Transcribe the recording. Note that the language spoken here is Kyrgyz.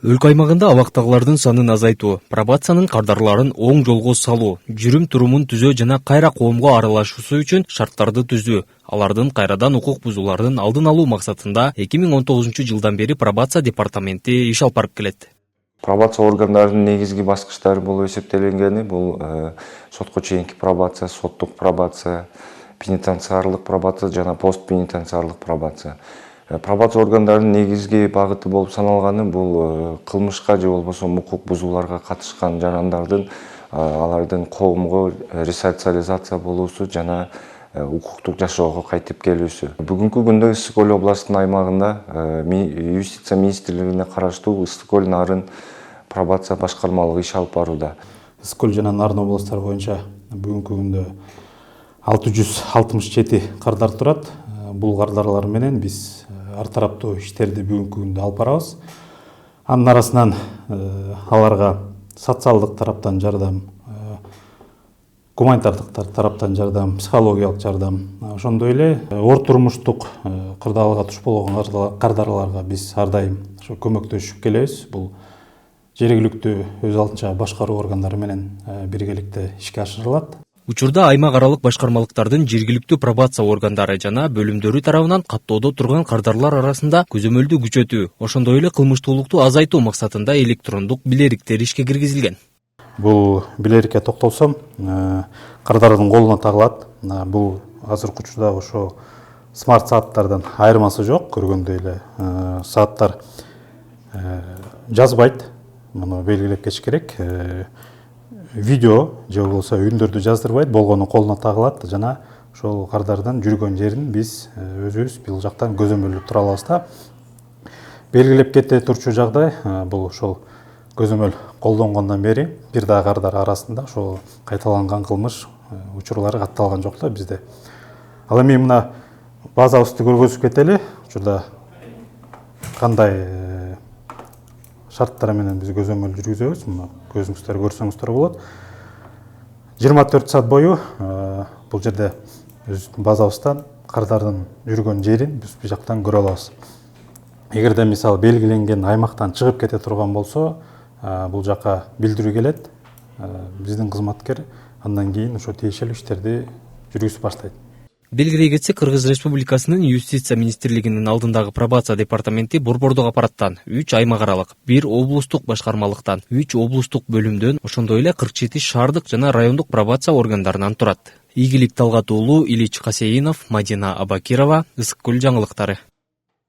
Өлкө аймагында абактагылардын санын азайтуу, пробациянын кардарларын оң жолго салуу, жүрүм турумун түзөө жана кайра коомго аралашуусу үчүн шарттарды түзүү, алардын кайрадан укук бузуулардын алдын алуу максатында 2019 жылдан бери пробация департаменти иш алып барып келет. Пробация органдарынын негизги баскычтары болуп эсептелингени бул сотко чейинки пробация, соттук пробация, пенитенциарлык пробация жана постпенитенциарлык пробация. Пробация органдарынын негизги багыты болуп саналганы бул кылмышка же болбосо укук бузууларга катышкан жарандардын алардын коомго ресоциализация болуусу жана укуктук жашоого кайтып келүүсү. Бүгүнкү күндө Ысык Көл областынын аймагында юстиция министрлигине караштуу Ысык Көл Нарын пробация башкармалыгы иш алып барууда. Ысык Көл жана Нарын областтары боюнча бүгүнкү күндө 667 кардар турат. Бул кардарлар менен биз ар тараптуу иштерди бүгүнкү күндө алып барабыз. Анын арасынан аларга социалдык тараптан жардам, гуманитардык тараптан жардам, психологиялык жардам, ошондой эле оор турмуштук кырдаалга туш болгон кардарларга биз ар дайым көмөктөшүп келебиз. Бул жергиликтүү өз алдынча башкаруу органдары менен биргеликте ишке ашырылат. Учурда аймак аралык башкармалыктардын жергиликтүү пробация органдары жана бөлүмдөрү тарабынан каттоодо турган кардарлар арасында көзөмөлдү күчөтүү, ошондой эле кылмыштуулукту азайтуу максатында электрондук билериктер ишке киргизилген. Бул билерикке токтолсом, кардардын колуна тагылат. Бул азыркы учурда ошо смарт сааттардан айырмасы жок. Көргөндөй эле сааттар жазбайт. Муну белгилеп кетиш керек. Видео же болбосо үндөрдү жаздырбайт, болгону колуна тагылат жана ошол кардардын жүргөн жерин биз өзүбүз бул жактан көзөмөлдөп тура алабыз да. Белгилеп кете турчу жагдай бул ошол көзөмөл колдонгондон бери бир да кардар арасында ошол кайталанган кылмыш учурлары катталган жок да бизде. Ал эми мына базабызды көргөзүп кетели. Учурда кандай шарттар менен биз көзөмөл жүргүзөбүз. Мына көзүңүздөр көрсөңүздөр болот. 24 саат бою бул жерде базабыздан кардардын жүргөн жерин биз бул жактан көрө алабыз. Эгерде мисалы белгиленген аймактан чыгып кете турган болсо, бул жака билдирүү келет. Биздин кызматкер андан кийин ошо тиешелүү иштерди жүргүзүп баштайт. Белгилей кетсек, Кыргыз Республикасынын юстиция министрлигинин алдындагы пробация департаменти борбордук аппараттан 3 аймак аралык, 1 облустук башкармалыктан, 3 облустук бөлүмдөн, ошондой эле 47 шаардык жана райондук пробация органдарынан турат. Ийгилик Талгат уулу, Илич Касейинов, Мадина Абакирова, Ысык Көл жаңылыктары.